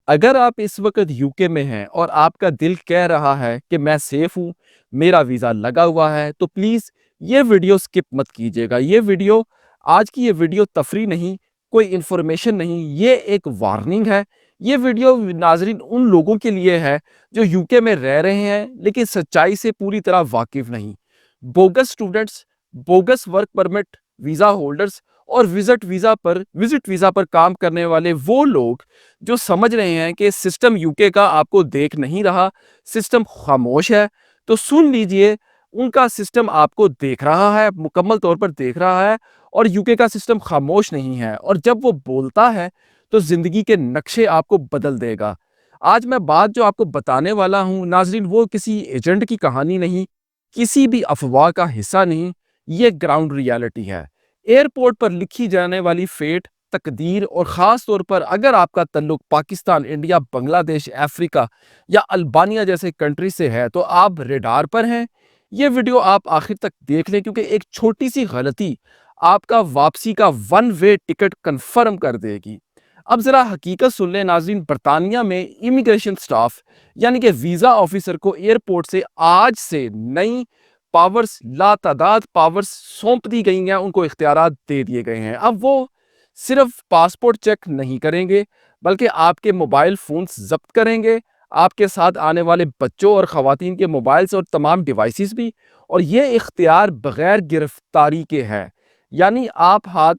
अगर आप इस वक्त यूके में हैं और आपका दिल कह रहा है कि मैं सेफ हूँ, मेरा वीज़ा लगा हुआ है, तो प्लीज़ ये वीडियो स्किप मत कीजिएगा। आज की ये वीडियो तफरी नहीं, कोई इन्फॉर्मेशन नहीं, ये एक वार्निंग है। ये वीडियो नाज़रीन उन लोगों के लिए है जो यूके में रह रहे हैं लेकिन सच्चाई से पूरी तरह वाकिफ़ नहीं। Bogus students, bogus work permit, visa holders और विजिट वीज़ा पर काम करने वाले वो लोग जो समझ रहे हैं कि सिस्टम यूके का आपको देख नहीं रहा, सिस्टम खामोश है, तो सुन लीजिए, उनका सिस्टम आपको देख रहा है, मुकम्मल तौर पर देख रहा है और यूके का सिस्टम खामोश नहीं है और जब वो बोलता है, तो ज़िंदगी के नक्शे आपको बदल देगा। आज मैं बात जो आपको बताने वाला हूँ नाज़रीन, वो किसी एजेंट की कहानी नहीं, किसी भी अफ़वाह का हिस्सा नहीं, ये ग्राउंड रियलिटी है। एयरपोर्ट पर लिखी जाने वाली फेट, तकदीर और ख़ास तौर पर अगर आपका तल्लुक पाकिस्तान, इंडिया, बांग्लादेश, अफ्रीका या अल्बानिया जैसे कंट्री से है तो आप रेडार पर हैं। ये वीडियो आप आखिर तक देख लें क्योंकि एक छोटी सी गलती आपका वापसी का वन वे टिकट कंफर्म कर देगी। अब ज़रा हकीकत सुन लें नाज़रीन, बरतानिया में इमिग्रेशन स्टाफ यानी कि वीज़ा ऑफिसर को एयरपोर्ट से आज से नई पावर्स, लातादाद पावर्स सौंप दी गई हैं, उनको इख्तियारात दे दिए गए हैं। अब वो सिर्फ पासपोर्ट चेक नहीं करेंगे बल्कि आपके मोबाइल फ़ोन्स ज़ब्त करेंगे, आपके साथ आने वाले बच्चों और ख़वातीन के मोबाइल्स और तमाम डिवाइसेस भी। और ये इख्तियार बग़ैर गिरफ़्तारी के है, यानी आप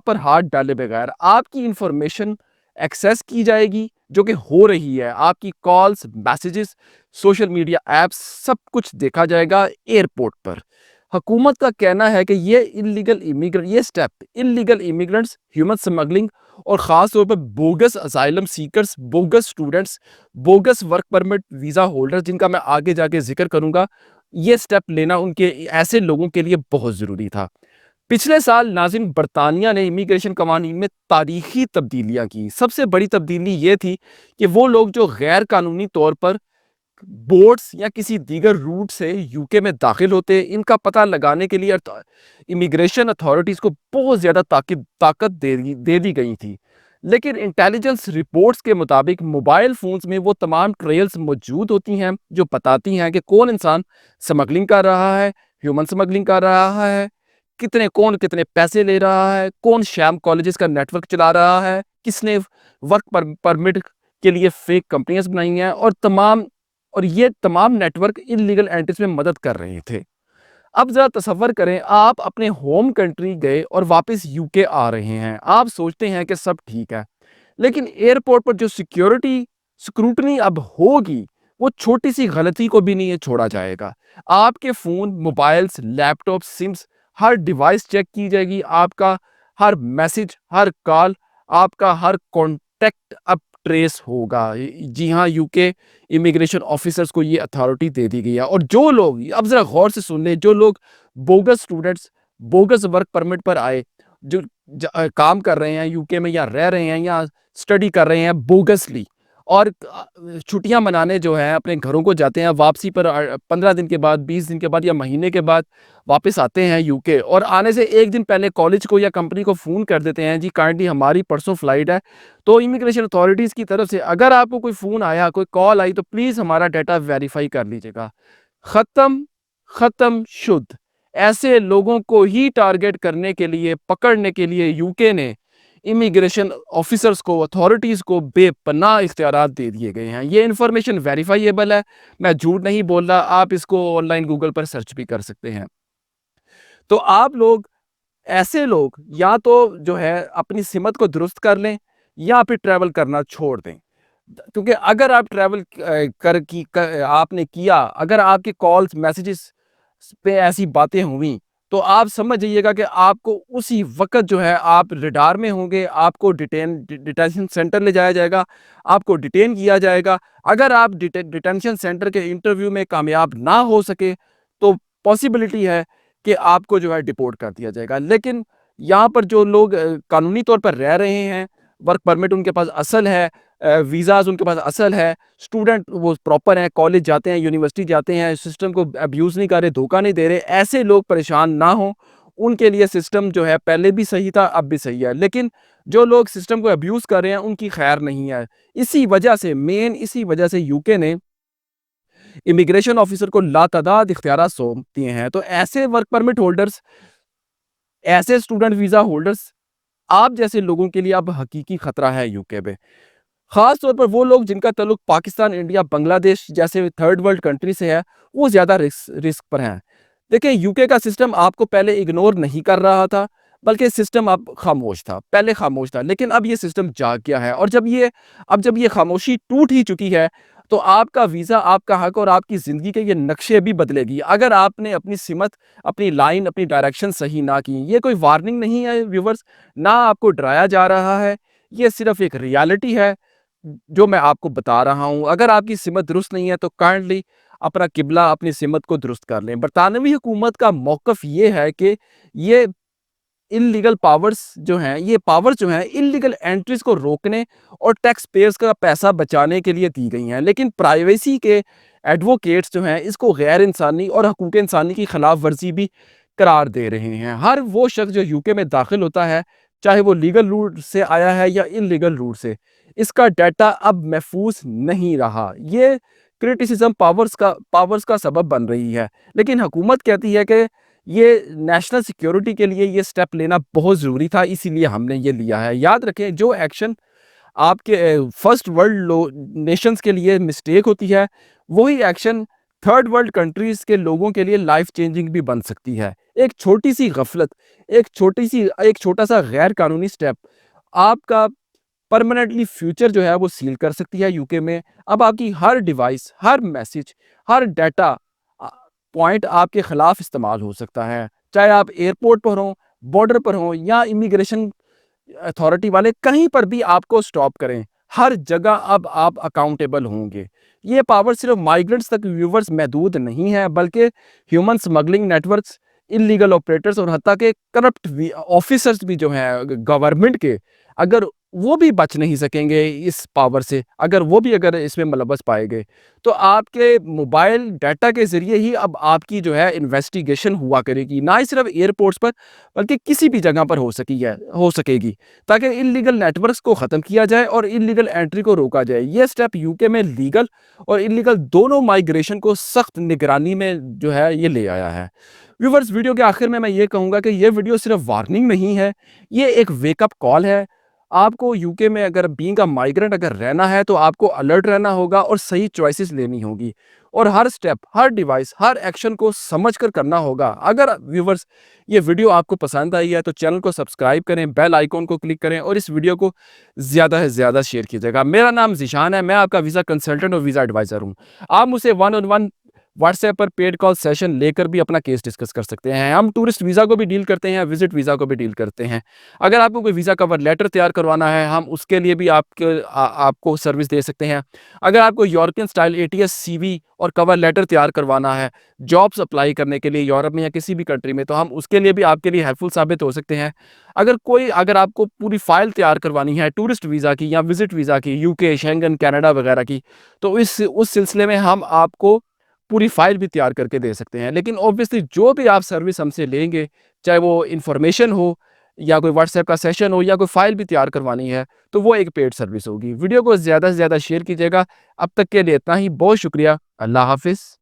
पर हाथ डाले बगैर आपकी इंफॉर्मेशन एक्सेस की जाएगी, जो कि हो रही है। आपकी calls, messages, social media apps सब कुछ देखा जाएगा एयरपोर्ट पर। हुकूमत का कहना है कि ये step illegal immigrants, human smuggling और ख़ास तौर पर bogus asylum seekers, bogus students, bogus work permit visa holders, जिनका मैं आगे जाके जिक्र करूँगा, ये स्टेप लेना उनके ऐसे लोगों के लिए बहुत ज़रूरी था। पिछले साल नाज़रीन, बरतानिया ने इमिग्रेशन कवानीन में तारीखी तब्दीलियाँ की। सबसे बड़ी तब्दीली ये थी कि वो लोग जो गैर कानूनी तौर पर बोट्स या किसी दीगर रूट से यूके में दाखिल होते, इनका पता लगाने के लिए इमिग्रेशन अथॉरिटीज़ को बहुत ज़्यादा ताकत दे दी गई थी। लेकिन इंटेलिजेंस रिपोर्ट्स के मुताबिक मोबाइल फ़ोन्स में वो तमाम ट्रेल्स मौजूद होती हैं जो बताती हैं कि कौन इंसान स्मगलिंग कर रहा है, ह्यूमन स्मगलिंग कर रहा है, कौन कितने पैसे ले रहा है, कौन शैम कॉलेजेस का नेटवर्क चला रहा है, किसने परमिट के लिए फेक कंपनियां बनाई हैं और ये तमाम नेटवर्क इलीगल एंट्रीज में मदद कर रहे थे। अब जरा तसव्वुर करें, आप अपने होम कंट्री गए और वापस यूके आ रहे हैं। आप सोचते हैं कि सब ठीक है, लेकिन एयरपोर्ट पर जो स्क्रूटनी अब होगी, वो छोटी सी गलती को भी नहीं छोड़ा जाएगा। आपके फ़ोन, मोबाइल्स, लैपटॉप, सिम्स, हर डिवाइस चेक की जाएगी। आपका हर मैसेज, हर कॉल, आपका हर कॉन्टैक्ट अब ट्रेस होगा। जी हाँ, यूके इमिग्रेशन ऑफिसर्स को ये अथॉरिटी दे दी गई है। और जो लोग, अब ज़रा गौर से सुन लें, जो लोग bogus students, bogus work permit पर आए, जो काम कर रहे हैं यूके में या रह रहे हैं या स्टडी कर रहे हैं बोगसली, और छुट्टियां मनाने जो है अपने घरों को जाते हैं, वापसी पर 15 दिन के बाद, 20 दिन के बाद या महीने के बाद वापस आते हैं यूके, और आने से एक दिन पहले कॉलेज को या कंपनी को फ़ोन कर देते हैं, जी काइंडली हमारी परसों फ़्लाइट है। तो इमिग्रेशन अथॉरिटीज़ की तरफ से अगर आपको कोई फ़ोन आया, कोई कॉल आई, तो प्लीज़ हमारा डाटा वेरीफाई कर लीजिएगा। ख़त्म, ख़त्म, शुद्ध। ऐसे लोगों को ही टारगेट करने के लिए, पकड़ने के लिए यूके ने इमिग्रेशन ऑफिसर्स को, अथॉरिटीज़ को बेपनाह इख्तियारात दे दिए गए हैं। ये इन्फॉर्मेशन वेरीफाइएबल है, मैं झूठ नहीं बोल रहा, आप इसको ऑनलाइन गूगल पर सर्च भी कर सकते हैं। तो आप लोग, ऐसे लोग, या तो जो है अपनी सिमत को दुरुस्त कर लें या फिर ट्रैवल करना छोड़ दें। क्योंकि अगर आप ट्रैवल आपने किया, अगर आपके कॉल्स, मैसेजेस पे ऐसी बातें हुई, तो आप समझ जाइएगा कि आपको उसी वक़्त जो है आप रडार में होंगे, आपको डिटेंशन सेंटर ले जाया जाएगा, आपको डिटेन किया जाएगा। अगर आप डिटेंशन सेंटर के इंटरव्यू में कामयाब ना हो सके, तो पॉसिबिलिटी है कि आपको जो है डिपोर्ट कर दिया जाएगा। लेकिन यहाँ पर जो लोग कानूनी तौर पर रह रहे हैं, वर्क परमिट उनके पास असल है, वीज़ाज़ उनके पास असल है, स्टूडेंट वो प्रॉपर हैं, कॉलेज जाते हैं, यूनिवर्सिटी जाते हैं, सिस्टम को अब्यूज़ नहीं कर रहे, धोखा नहीं दे रहे, ऐसे लोग परेशान ना हों। उनके लिए सिस्टम जो है पहले भी सही था, अब भी सही है, लेकिन जो लोग सिस्टम को अब्यूज़ कर रहे हैं उनकी खैर नहीं है। इसी वजह से इसी वजह से यूके ने इमिग्रेशन ऑफिसर को लातादाद इख्तियारात सौंप दिए हैं। तो ऐसे वर्क परमिट होल्डर्स, ऐसे स्टूडेंट वीज़ा होल्डर्स, आप जैसे लोगों के लिए अब हकीकी खतरा है यूके में। खास तौर पर वो लोग जिनका ताल्लुक पाकिस्तान, इंडिया, बांग्लादेश जैसे थर्ड वर्ल्ड कंट्री से है, वो ज़्यादा रिस्क पर हैं। देखिए, यूके का सिस्टम आपको पहले इग्नोर नहीं कर रहा था, बल्कि सिस्टम अब खामोश था, पहले खामोश था, लेकिन अब ये सिस्टम जाग गया है। और जब ये खामोशी टूट ही चुकी है, तो आपका वीज़ा, आपका हक और आपकी ज़िंदगी के ये नक्शे भी बदलेगी। अगर आपने अपनी सिमत, अपनी लाइन, अपनी डायरेक्शन सही ना की। ये कोई वार्निंग नहीं है व्यूअर्स, ना आपको डराया जा रहा है, ये सिर्फ एक रियलिटी है जो मैं आपको बता रहा हूँ। अगर आपकी सिमत दुरुस्त नहीं है तो काइंडली अपना किबला, अपनी सिमत को दुरुस्त कर लें। बरतानवी हुकूमत का मौक़िफ़ ये है कि ये इल्लीगल पावर्स जो हैं, ये पावर्स जो हैं इल्लीगल एंट्रीज़ को रोकने और टैक्स पेयर्स का पैसा बचाने के लिए दी गई हैं। लेकिन प्राइवेसी के एडवोकेट्स जो हैं इसको गैर इंसानी और हकूक़ इंसानी की खिलाफ वर्जी भी करार दे रहे हैं। हर वो शख्स जो यूके में दाखिल होता है, चाहे वो लीगल रूट से आया है या इल्लीगल रूट से, इसका डाटा अब महफूज नहीं रहा। ये क्रिटिसिज्म पावर्स का सबब बन रही है। लेकिन हुकूमत कहती है कि ये नेशनल सिक्योरिटी के लिए ये स्टेप लेना बहुत ज़रूरी था, इसीलिए हमने ये लिया है। याद रखें, जो एक्शन आपके फर्स्ट वर्ल्ड नेशंस के लिए मिस्टेक होती है, वही एक्शन थर्ड वर्ल्ड कंट्रीज़ के लोगों के लिए लाइफ चेंजिंग भी बन सकती है। एक छोटी सी गफलत, एक छोटा सा गैर कानूनी स्टेप आपका परमानेंटली फ्यूचर जो है वो सील कर सकती है यूके में। अब आपकी हर डिवाइस, हर मैसेज, हर डाटा पॉइंट आपके खिलाफ इस्तेमाल हो सकता है। चाहे आप एयरपोर्ट पर हों, बॉर्डर पर हों या इमिग्रेशन अथॉरिटी वाले कहीं पर भी आपको स्टॉप करें, हर जगह अब आप अकाउंटेबल होंगे। ये पावर सिर्फ माइग्रेंट्स तक व्यूवर्स महदूद नहीं है, बल्कि human smuggling networks, illegal operators और हत्ता के करप्ट ऑफिसर्स भी जो हैं गवर्नमेंट के, अगर वो भी बच नहीं सकेंगे इस पावर से, अगर इसमें मुलव्वस पाए गए, तो आपके मोबाइल डाटा के ज़रिए ही अब आपकी जो है इन्वेस्टिगेशन हुआ करेगी। ना ही सिर्फ एयरपोर्ट्स पर, बल्कि किसी भी जगह पर हो सकेगी, ताकि इल्लीगल नेटवर्क्स को ख़त्म किया जाए और इल्लीगल एंट्री को रोका जाए। ये स्टेप यूके में लीगल और इल्लीगल दोनों माइग्रेशन को सख्त निगरानी में जो है ये ले आया है। व्यूअर्स, वीडियो के आखिर में मैं ये कहूँगा कि ये वीडियो सिर्फ वार्निंग नहीं है, ये एक वेकअप कॉल है। आपको यूके में अगर बीइंग अ माइग्रेंट अगर रहना है, तो आपको अलर्ट रहना होगा और सही चॉइसेस लेनी होगी, और हर स्टेप, हर डिवाइस, हर एक्शन को समझकर करना होगा। अगर व्यूवर्स ये वीडियो आपको पसंद आई है तो चैनल को सब्सक्राइब करें, बेल आइकॉन को क्लिक करें और इस वीडियो को ज़्यादा से ज़्यादा शेयर कीजिएगा। मेरा नाम ज़ीशान है, मैं आपका वीज़ा कंसल्टेंट और वीज़ा एडवाइज़र हूँ। आप मुझसे वन ऑन वन व्हाट्सएप पर पेड कॉल सेशन लेकर भी अपना केस डिस्कस कर सकते हैं। हम टूरिस्ट वीज़ा को भी डील करते हैं, विजिट वीज़ा को भी डील करते हैं। अगर आपको कोई वीज़ा कवर लेटर तैयार करवाना है, हम उसके लिए भी आपको सर्विस दे सकते हैं। अगर आपको यूरोपियन स्टाइल एटीएस सीवी और कवर लेटर तैयार करवाना है जॉब्स अप्लाई करने के लिए यूरोप में या किसी भी कंट्री में, तो हम उसके लिए भी आपके लिए हेल्पफुल साबित हो सकते हैं। अगर आपको पूरी फाइल तैयार करवानी है टूरिस्ट वीज़ा की या विजिट वीज़ा की, यूके, शेंगन, कनाडा वगैरह की, तो उस सिलसिले में हम आपको पूरी फाइल भी तैयार करके दे सकते हैं। लेकिन ऑब्वियसली जो भी आप सर्विस हमसे लेंगे, चाहे वो इन्फॉर्मेशन हो या कोई व्हाट्सएप का सेशन हो या कोई फाइल भी तैयार करवानी है, तो वो एक पेड सर्विस होगी। वीडियो को ज़्यादा से ज़्यादा शेयर कीजिएगा। अब तक के लिए इतना ही, बहुत शुक्रिया। अल्लाह हाफ़िज़।